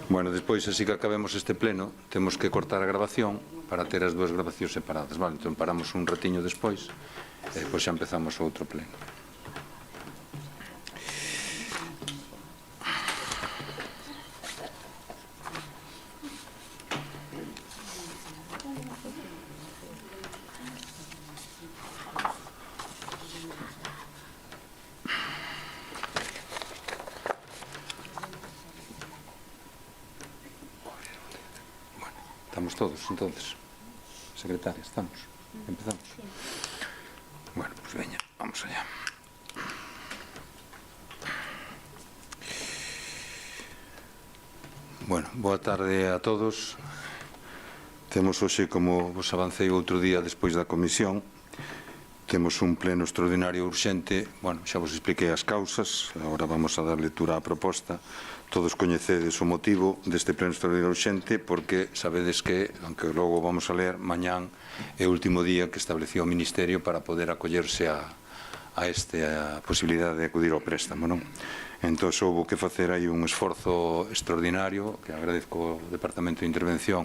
Bueno, despois, así que acabemos este pleno, temos que cortar a grabación para ter as dúas grabacións separadas, vale? Entón paramos un ratiño despois e depois xa empezamos outro pleno. Estamos todos, entonces, secretaria, estamos, empezamos. Bueno, pues veña, vamos allá. Bueno, boa tarde a todos. Temos hoxe, como vos avancei outro día despois da comisión, temos un pleno extraordinario urxente. Bueno, xa vos expliquei as causas, agora vamos a dar lectura á proposta. Todos coñecedes o motivo deste pleno extraordinario urxente, porque sabedes que, aunque logo vamos a ler, mañán é o último día que estableció o Ministerio para poder acollerse a esta posibilidade de acudir ao préstamo, non? Entón, houve que facer aí un esforzo extraordinario, que agradezco ao Departamento de Intervención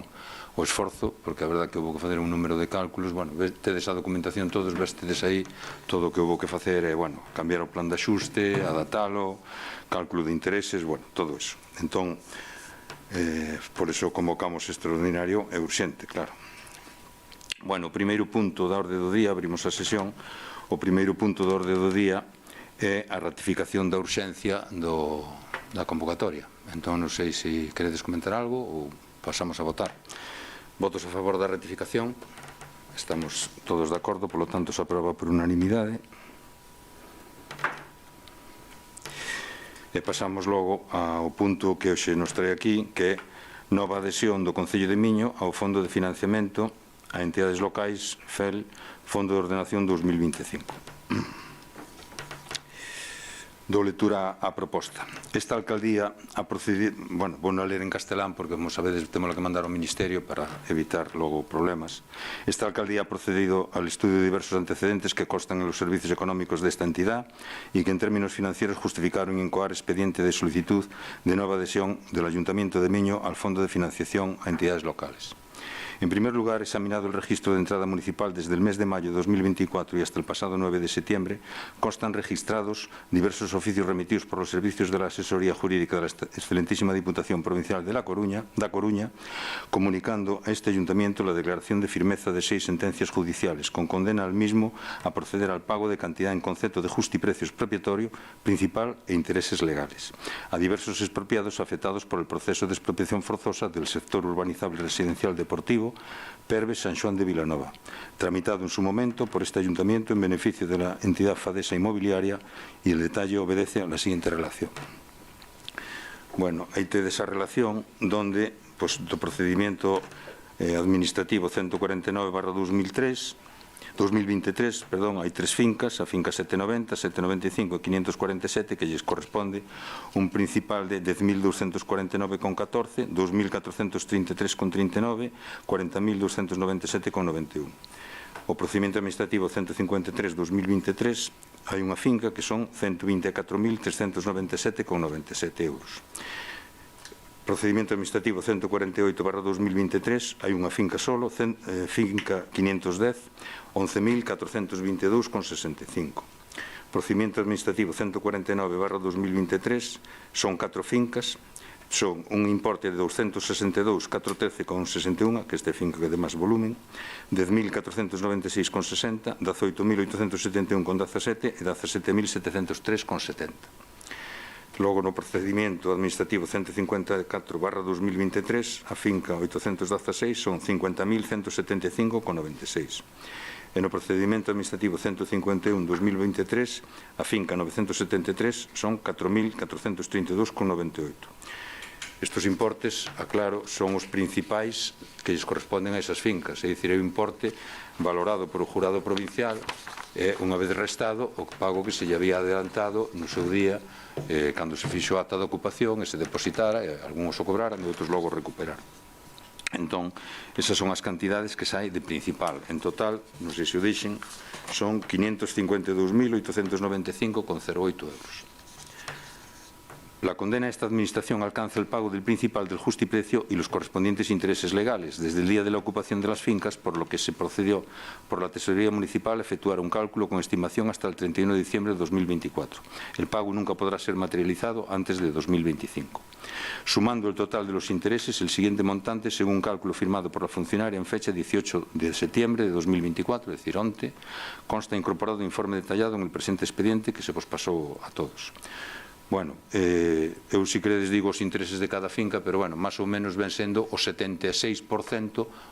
o esforzo, porque a verdade que houve que facer un número de cálculos. Bueno, tedes a documentación todos, vestedes aí todo o que houve que facer, bueno, cambiar o plan de axuste, adaptalo, cálculo de intereses, bueno, todo eso. Entón, por eso convocamos extraordinario e urxente, claro. Bueno, o primeiro punto da orde do día, abrimos a sesión. O primeiro punto da orde do día é a ratificación da urxencia da convocatoria. Entón, non sei se queredes comentar algo ou pasamos a votar. Votos a favor da ratificación. Estamos todos de acordo, polo tanto, se aproba por unanimidade. E pasamos logo ao punto que hoxe nos trae aquí, que é nova adhesión do Concello de Miño ao Fondo de Financiamento a entidades locais, FEL, Fondo de Ordenación 2025. Dou lectura á proposta. Esta alcaldía ha procedido, bueno, vou non ler en castelán porque, como sabedes, temos que mandar ao Ministerio para evitar logo problemas. Esta alcaldía ha procedido al estudio de diversos antecedentes que constan en los servicios económicos de esta entidad y que en términos financieros justificaron incoar expediente de solicitud de nueva adhesión del Ayuntamiento de Miño al Fondo de Financiación a entidades locales. En primer lugar, examinado el registro de entrada municipal desde el mes de mayo de 2024 y hasta el pasado 9 de septiembre, constan registrados diversos oficios remitidos por los servicios de la Asesoría Jurídica de la excelentísima Diputación Provincial de La Coruña, comunicando a este Ayuntamiento la declaración de firmeza de 6 sentencias judiciales, con condena al mismo a proceder al pago de cantidad en concepto de justiprecio expropiatorio, principal e intereses legales, a diversos expropiados afectados por el proceso de expropiación forzosa del sector urbanizable residencial deportivo Perves San Xoán de Vilanova, tramitado en su momento por este Ayuntamiento en beneficio de la entidad Fadesa Inmobiliaria, y el detalle obedece a la siguiente relación. Bueno, aí tedes a relación donde, do procedimiento administrativo 149/2023, hai 3 fincas, a finca 790, 795 e 547, que lles corresponde un principal de 10.249,14, 2.433,39, 40.297,91. O procedimento administrativo 153/2023 hai unha finca que son 124.397,97 euros. Procedimento administrativo 148/2023, hai unha finca solo, finca 510, 11.422,65. Procedimento administrativo 149/2023, son 4 fincas, son un importe de 262.413,61, que este finca que de máis volumen, 10.496,60, 18.871,17 e 17.703,70. Logo, no procedimento administrativo 154/2023, a finca 816 son 50.175,96. E no procedimento administrativo 151/2023, a finca 973 son 4.432,98. Estes importes, aclaro, son os principais que lles corresponden a esas fincas, é dicir, é o importe valorado por o jurado provincial, unha vez restado o pago que se lle había adelantado no seu día, cando se fixo a ata de ocupación e se depositara, algúns o cobraran e outros logo recuperaron. Entón, esas son as cantidades que sai de principal. En total, non sei se o dixen, son 552.895,08 euros. La condena a esta Administración alcanza el pago del principal del justiprecio y los correspondientes intereses legales desde el día de la ocupación de las fincas, por lo que se procedió por la Tesorería Municipal a efectuar un cálculo con estimación hasta el 31 de diciembre de 2024. El pago nunca podrá ser materializado antes de 2025. Sumando el total de los intereses, el siguiente montante, según un cálculo firmado por la funcionaria en fecha 18 de septiembre de 2024, es decir, onte, consta incorporado informe detallado en el presente expediente que se vos pasou a todos. Bueno, eu si queredes digo os intereses de cada finca, pero bueno, máis ou menos ven sendo o 76%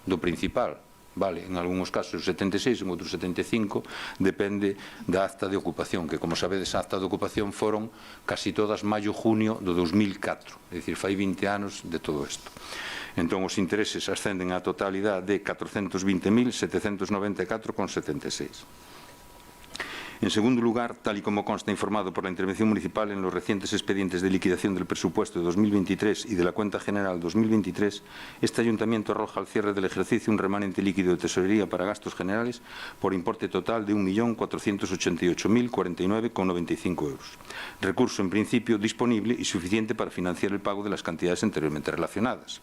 do principal. Vale, en algúns casos 76, en outros 75, depende da acta de ocupación, que como sabedes a acta de ocupación foron casi todas maio-junio do 2004, é dicir, fai 20 anos de todo isto. Entón, os intereses ascenden á totalidade de 420.794,76. En segundo lugar, tal y como consta informado por la intervención municipal en los recientes expedientes de liquidación del presupuesto de 2023 y de la cuenta general 2023, este ayuntamiento arroja al cierre del ejercicio un remanente líquido de tesorería para gastos generales por importe total de 1.488.049,95 euros. Recurso en principio disponible y suficiente para financiar el pago de las cantidades anteriormente relacionadas.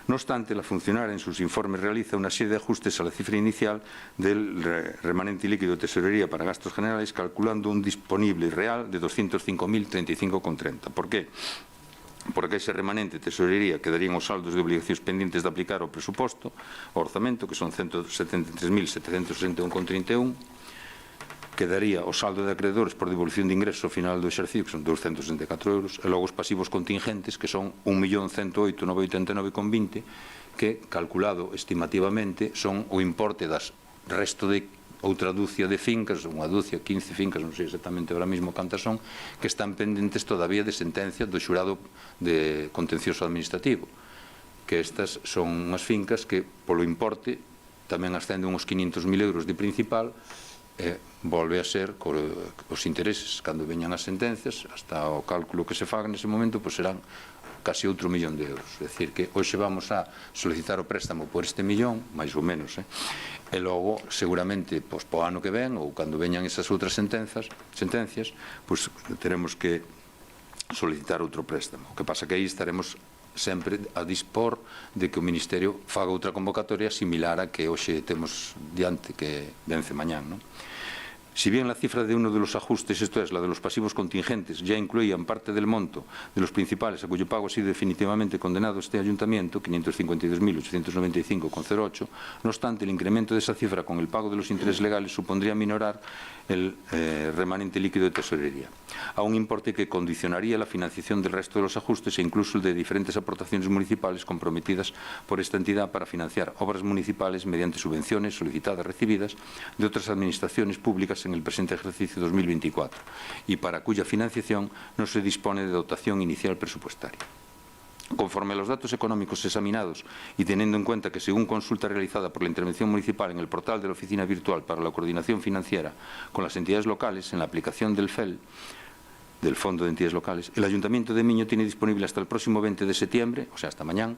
No obstante, la funcionaria en sus informes realiza una serie de ajustes a la cifra inicial del remanente líquido de tesorería para gastos generales, calculando un disponible real de 205.035,30. ¿Por qué? Porque ese remanente de tesorería quedarían os saldos de obligacións pendentes de aplicar ao presuposto, ao orzamento, que son 173.761,31, quedaría o saldo de acreedores por devolución de ingresos ao final do exercicio, que son 264 euros, e logo os pasivos contingentes, que son 1.108.989,20, que, calculado estimativamente, son o importe das resto de outra dúcia de fincas, unha dúcia, 15 fincas, non sei exactamente ahora mismo cantas son, que están pendentes todavía de sentencia do xurado de contencioso administrativo, que estas son unhas fincas que, polo importe, tamén ascenden uns 500.000 euros de principal, volve a ser os intereses cando veñan as sentencias, hasta o cálculo que se faga nese momento, pois serán casi outro millón de euros. É dicir, que hoxe vamos a solicitar o préstamo por este millón, máis ou menos, e logo, seguramente, pois, po ano que ven, ou cando veñan esas outras sentencias, pois teremos que solicitar outro préstamo. O que pasa que aí estaremos sempre a dispor de que o Ministerio faga outra convocatoria similar a que hoxe temos diante, que vence mañán, non? Si bien la cifra de uno de los ajustes, esto es, la de los pasivos contingentes, ya incluían parte del monto de los principales a cuyo pago ha sido definitivamente condenado este ayuntamiento, 552.895,08, no obstante, el incremento de esa cifra con el pago de los intereses legales supondría minorar el remanente líquido de tesorería, a un importe que condicionaría la financiación del resto de los ajustes e incluso el de diferentes aportaciones municipales comprometidas por esta entidad para financiar obras municipales mediante subvenciones solicitadas recibidas de otras administraciones públicas en el presente ejercicio 2024 y para cuya financiación no se dispone de dotación inicial presupuestaria. Conforme a los datos económicos examinados y teniendo en cuenta que, según consulta realizada por la intervención municipal en el portal de la Oficina Virtual para la Coordinación Financiera con las entidades locales, en la aplicación del FEL, del Fondo de Entidades Locales, el Ayuntamiento de Miño tiene disponible hasta el próximo 20 de septiembre, o sea, hasta mañana,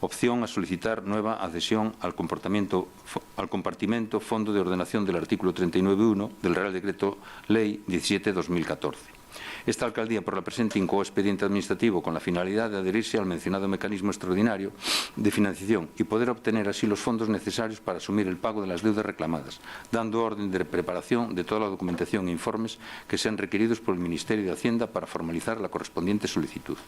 opción a solicitar nueva adhesión al compartimento Fondo de Ordenación del artículo 39.1 del Real Decreto Ley 17/2014. Esta alcaldía, por la presente, incoó expediente administrativo con la finalidad de adherirse al mencionado mecanismo extraordinario de financiación y poder obtener así los fondos necesarios para asumir el pago de las deudas reclamadas, dando orden de preparación de toda la documentación e informes que sean requeridos por el Ministerio de Hacienda para formalizar la correspondiente solicitud.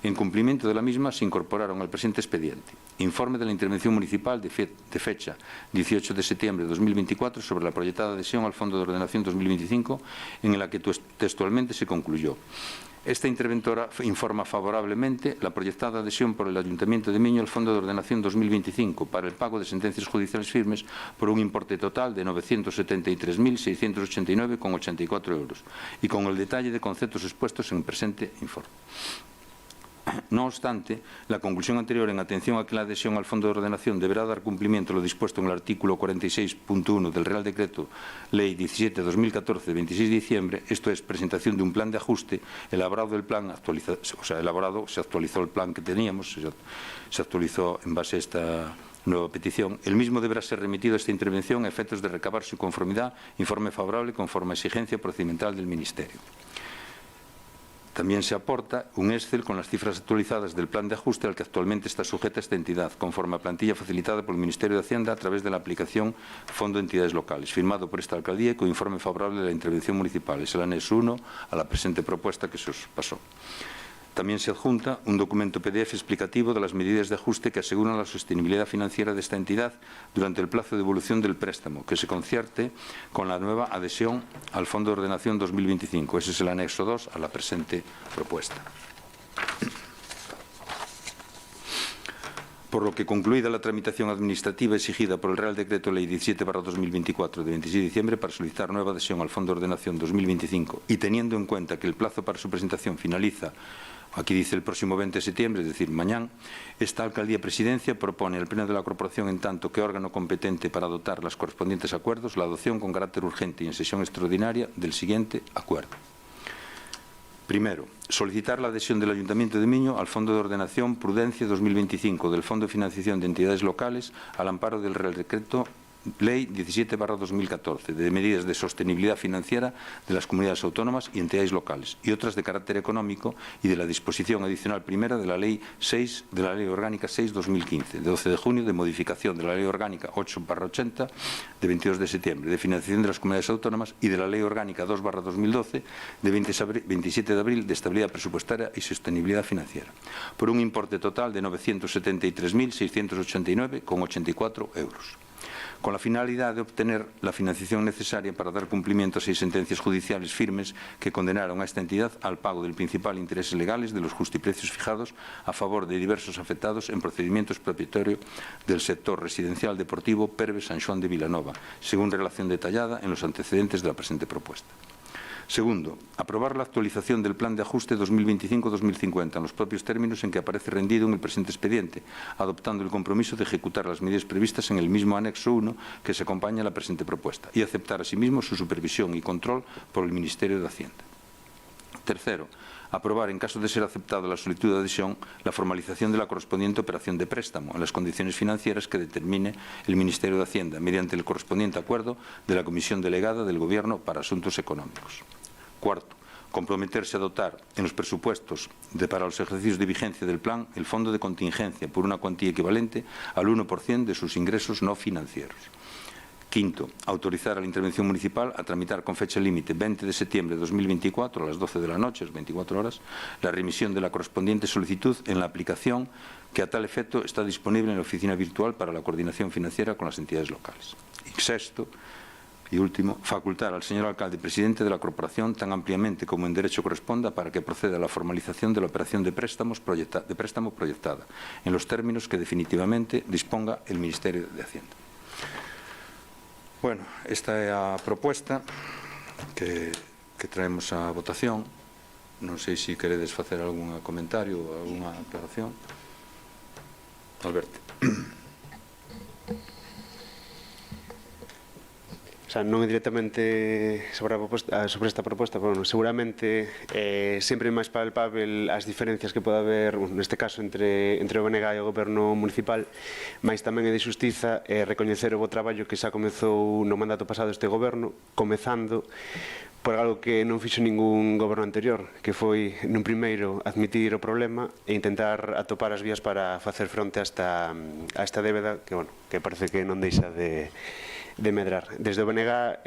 En cumplimiento de la misma, se incorporaron al presente expediente informe de la intervención municipal de fecha 18 de septiembre de 2024 sobre la proyectada adhesión al Fondo de Ordenación 2025, en la que textualmente se concluyó: esta interventora informa favorablemente la proyectada adhesión por el Ayuntamiento de Miño al Fondo de Ordenación 2025 para el pago de sentencias judiciales firmes por un importe total de 973.689,84 euros y con el detalle de conceptos expuestos en el presente informe. No obstante, la conclusión anterior en atención a que la adhesión al Fondo de Ordenación deberá dar cumplimiento a lo dispuesto en el artículo 46.1 del Real Decreto Ley 17/2014 de 26 de diciembre, esto es, presentación de un plan de ajuste, elaborado el plan, se actualizó el plan que teníamos, se actualizó en base a esta nueva petición. El mismo deberá ser remitido a esta intervención a efectos de recabar su conformidad, informe favorable conforme a exigencia procedimental del Ministerio. También se aporta un Excel con las cifras actualizadas del plan de ajuste al que actualmente está sujeta esta entidad, conforme a plantilla facilitada por el Ministerio de Hacienda a través de la aplicación Fondo de Entidades Locales, firmado por esta alcaldía y con informe favorable de la intervención municipal. Es el anexo 1 a la presente propuesta que se os pasó. También se adjunta un documento PDF explicativo de las medidas de ajuste que aseguran la sostenibilidad financiera de esta entidad durante el plazo de evolución del préstamo, que se concierte con la nueva adhesión al Fondo de Ordenación 2025. Ese es el anexo 2 a la presente propuesta. Por lo que, concluida la tramitación administrativa exigida por el Real Decreto Ley 17/2024 de 26 de diciembre para solicitar nueva adhesión al Fondo de Ordenación 2025 y teniendo en cuenta que el plazo para su presentación finaliza, aquí dice el próximo 20 de septiembre, es decir, mañana, esta Alcaldía Presidencia propone al Pleno de la Corporación, en tanto que órgano competente para adoptar los correspondientes acuerdos, la adopción con carácter urgente y en sesión extraordinaria del siguiente acuerdo. Primero, solicitar la adhesión del Ayuntamiento de Miño al Fondo de Ordenación Prudencia 2025 del Fondo de Financiación de Entidades Locales al amparo del Real Decreto Ley 17/2014 de medidas de sostenibilidad financiera de las comunidades autónomas y entidades locales y otras de carácter económico y de la disposición adicional primera de la Ley Orgánica 6/2015 de 12 de junio de modificación de la Ley Orgánica 8/80 de 22 de septiembre de financiación de las comunidades autónomas y de la Ley Orgánica 2/2012 de 27 de abril de estabilidad presupuestaria y sostenibilidad financiera por un importe total de 973.689,84 euros. Con la finalidad de obtener la financiación necesaria para dar cumplimiento a 6 sentencias judiciales firmes que condenaron a esta entidad al pago del principal intereses legales de los justiprecios fijados a favor de diversos afectados en procedimientos expropiatorios del sector residencial deportivo Perves San Xoán de Vilanova, según relación detallada en los antecedentes de la presente propuesta. Segundo, aprobar la actualización del Plan de Ajuste 2025-2050 en los propios términos en que aparece rendido en el presente expediente, adoptando el compromiso de ejecutar las medidas previstas en el mismo anexo 1 que se acompaña a la presente propuesta y aceptar asimismo su supervisión y control por el Ministerio de Hacienda. Tercero, aprobar, en caso de ser aceptada la solicitud de adhesión, la formalización de la correspondiente operación de préstamo en las condiciones financieras que determine el Ministerio de Hacienda mediante el correspondiente acuerdo de la Comisión Delegada del Gobierno para Asuntos Económicos. Cuarto, comprometerse a dotar en los presupuestos para los ejercicios de vigencia del plan el fondo de contingencia por una cuantía equivalente al 1% de sus ingresos no financieros. Quinto, autorizar a la intervención municipal a tramitar con fecha límite 20 de septiembre de 2024 a las 12 de la noche, 24 horas, la remisión de la correspondiente solicitud en la aplicación que a tal efecto está disponible en la oficina virtual para la coordinación financiera con las entidades locales. Y sexto, y último, facultar al señor alcalde presidente de la corporación tan ampliamente como en derecho corresponda para que proceda a la formalización de la operación de préstamo proyectada en los términos que definitivamente disponga el Ministerio de Hacienda. Bueno, esta é a propuesta que traemos a votación. Non sei se queredes facer algún comentario ou alguna aclaración. Alberto. O sea, non é directamente sobre esta propuesta, pero bueno, seguramente sempre é máis palpável as diferencias que pode haber, neste caso, entre o BNG e o Goberno Municipal, mas tamén é de xustiza recoñecer o bo traballo que xa comezou no mandato pasado este Goberno, comezando por algo que non fixo ningún goberno anterior, que foi, nun primeiro, admitir o problema e intentar atopar as vías para facer fronte a esta débeda que, bueno, que parece que non deixa de medrar. Desde o BNG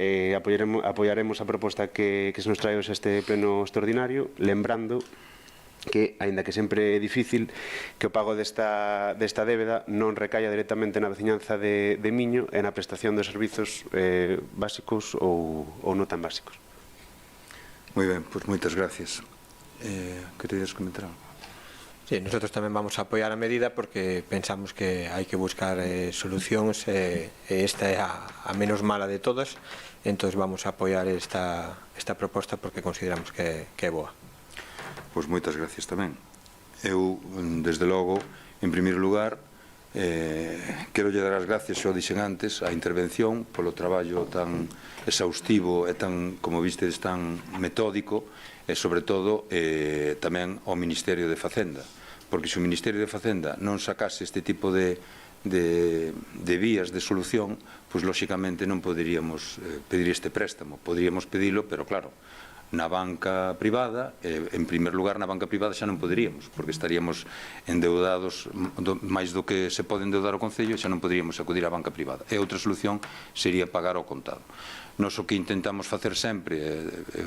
apoiaremos a proposta que se nos trae hoxe este pleno extraordinario, lembrando que, aínda que sempre é difícil, que o pago desta débeda non recaia directamente na veciñanza de Miño e na prestación dos servizos básicos ou non tan básicos. Moi ben, pois moitas gracias. Querías comentar algo? Sí, nosotros tamén vamos a apoiar a medida porque pensamos que hai que buscar solucións e esta é a menos mala de todas, entón vamos a apoiar esta proposta porque consideramos que é boa. Pois moitas gracias tamén. Eu, desde logo, en primeiro lugar, quero lle dar as gracias, xo dixen antes, á intervención polo traballo tan exhaustivo e tan, como vistedes, tan metódico e, sobre todo, tamén ao Ministerio de Facenda, porque se o Ministerio de Facenda non sacase este tipo de vías de solución, pois lóxicamente non poderíamos pedir este préstamo. Poderíamos pedilo, pero claro, na banca privada, en primer lugar na banca privada xa non poderíamos, porque estaríamos endeudados máis do que se pode endeudar o Concello, xa non poderíamos acudir á banca privada. E outra solución sería pagar ao contado. Nos o que intentamos facer sempre,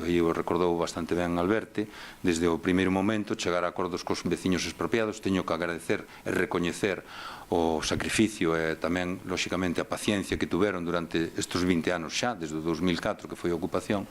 e o recordou bastante ben Alberte, desde o primeiro momento chegar a acordos cos veciños expropiados. Teño que agradecer e recoñecer o sacrificio e tamén, lóxicamente, a paciencia que tuveron durante estes 20 anos xa, desde o 2004 que foi a ocupación.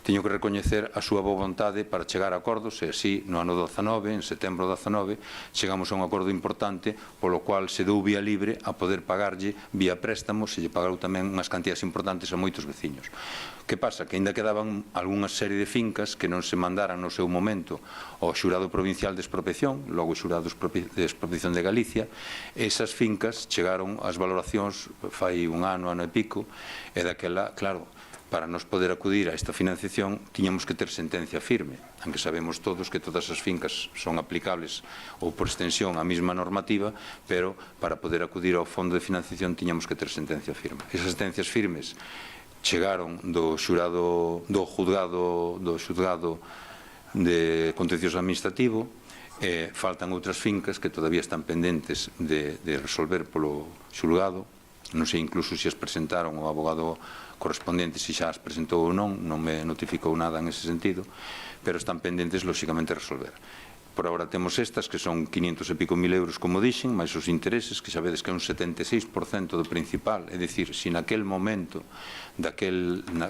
Teño que recoñecer a súa boa vontade para chegar a acordos, e así no ano 19, en setembro 19, chegamos a un acordo importante polo cual se deu vía libre a poder pagarlle vía préstamo, se lle pagaron tamén unhas cantidades importantes a moitos veciños. Que pasa? Que ainda quedaban algunha serie de fincas que non se mandaran no seu momento ao Xurado Provincial de Expropiación, logo o Xurado de Expropiación de Galicia. Esas fincas chegaron ás valoracións fai un ano e pico, e daquela, claro, para nos poder acudir a esta financiación tiñamos que ter sentencia firme, aunque sabemos todos que todas as fincas son aplicables ou por extensión á mesma normativa, pero para poder acudir ao fondo de financiación tiñamos que ter sentencia firme. Esas sentencias firmes chegaron do xurado do juzgado de contencioso administrativo, e faltan outras fincas que todavía están pendentes de resolver polo xulgado. Non sei incluso se as presentaron o abogado correspondente, se xa as presentou ou non me notificou nada en ese sentido, pero están pendentes lóxicamente de resolver. Por agora temos estas, que son 500 e pico mil euros, como dixen, máis os intereses, que sabedes que é un 76% do principal. É dicir, se naquel momento,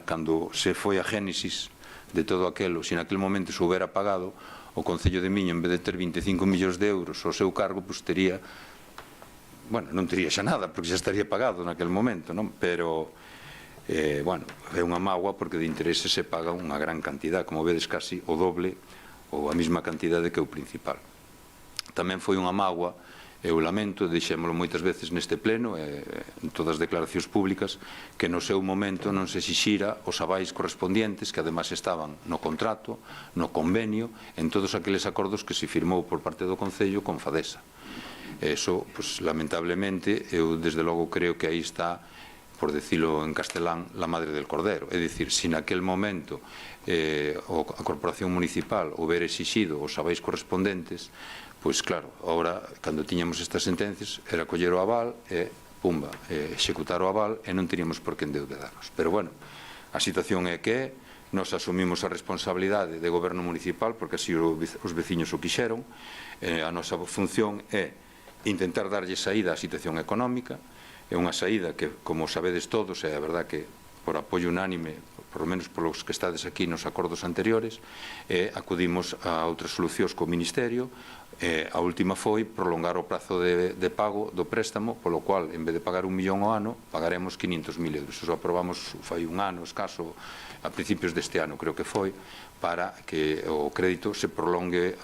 cando se foi a génesis de todo aquelo, se naquel momento se houbera pagado, o Concello de Miño, en vez de ter 25 millóns de euros ao seu cargo, pois tería, bueno, non tería xa nada, porque xa estaría pagado naquel momento, non? Pero, bueno, é unha mágoa, porque de intereses se paga unha gran cantidad, como vedes, casi o doble ou a mesma cantidade que o principal. Tamén foi unha mágoa, eu lamento, dixémolo moitas veces neste pleno, en todas as declaracións públicas, que no seu momento non se exixira os avais correspondientes, que ademais estaban no contrato, no convenio, en todos aqueles acordos que se firmou por parte do Concello con Fadesa. Eso, pues, lamentablemente, eu desde logo creo que aí está, por decirlo en castelán, la madre del cordero. É dicir, se naquel momento a Corporación Municipal houbera exixido os avais correspondentes, pois claro, agora, cando tiñamos estas sentencias, era coller o aval e, pumba, executar o aval, e non teníamos por que endeudarnos. Pero, bueno, a situación é que nos asumimos a responsabilidade de goberno municipal, porque así os veciños o quixeron. A nosa función é intentar darlle saída á situación económica. É unha saída que, como sabedes todos, é a verdad que por apoio unánime, por lo menos polos que estades aquí nos acordos anteriores, acudimos a outras solucións co Ministerio. A última foi prolongar o prazo de pago do préstamo, polo cual, en vez de pagar 1 millón ao ano, pagaremos 500.000 euros. Eso aprobamos fai un ano escaso, a principios deste ano, creo que foi, para que o crédito se prolongue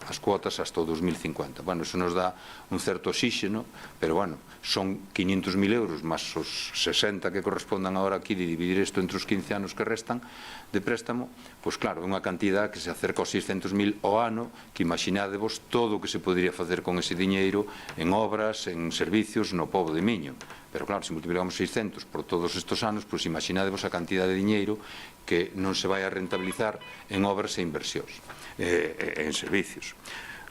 as cuotas hasta o 2050. Bueno, eso nos dá un certo oxíxeno, pero, bueno, son 500.000 euros máis os 60 que correspondan agora aquí, de dividir isto entre os 15 anos que restan de préstamo, pois claro, é unha cantidad que se acerca aos 600.000 ao ano, que imaginadevos todo o que se podría facer con ese diñeiro en obras, en servicios no pobo de Miño. Pero claro, se multiplicamos 600 por todos estes anos, pois imaginadevos a cantidad de diñeiro que non se vai a rentabilizar en obras e inversións, en servicios.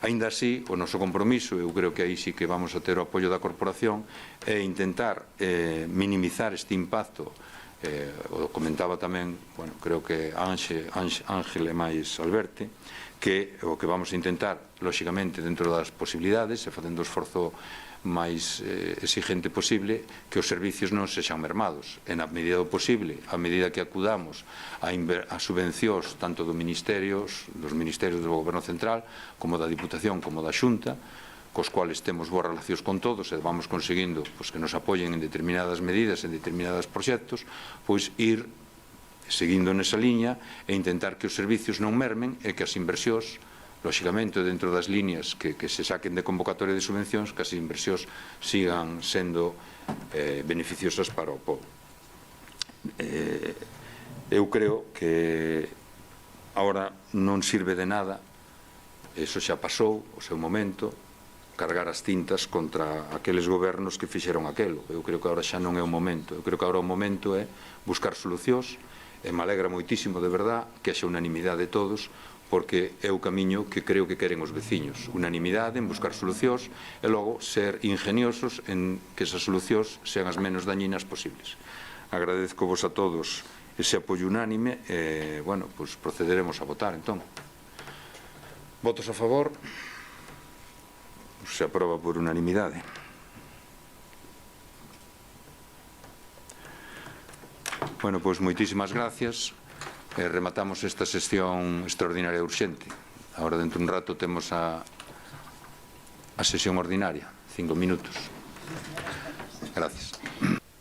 Aínda así, o noso compromiso, eu creo que aí sí que vamos a ter o apoio da Corporación, é intentar minimizar este impacto. O comentaba tamén, bueno, creo que Ángel e máis Alberte, que o que vamos a intentar, lóxicamente, dentro das posibilidades, e facendo o esforzo máis exigente posible, que os servicios non sexan mermados. En a medida do posible, a medida que acudamos a subvencións tanto dos ministerios do Goberno Central, como da Diputación, como da Xunta, cos cuales temos boas relacións con todos e vamos conseguindo que nos apoyen en determinadas medidas, en determinados proxectos, pois ir seguindo nesa liña e intentar que os servicios non mermen e que as inversións, lóxicamente, dentro das líneas que se saquen de convocatoria de subvencións, que as inversións sigan sendo beneficiosas para o pobo. Eu creo que agora non sirve de nada, eso xa pasou o seu momento, cargar as tintas contra aqueles gobernos que fixeron aquelo. Eu creo que agora xa non é o momento. Eu creo que agora o momento é buscar solucións E me alegra moitísimo, de verdad, que haxa unanimidade de todos, porque é o camiño que creo que queren os veciños. Unanimidade en buscar solucións e logo ser ingeniosos en que esas solucións sean as menos dañinas posibles. Agradezco vos a todos ese apoio unánime e, bueno, pues procederemos a votar, entón. Votos a favor? Se aproba por unanimidade. Bueno, pois moitísimas gracias. Rematamos esta sesión extraordinaria urxente. Agora, dentro de un rato, temos a sesión ordinaria. 5 minutos. Gracias.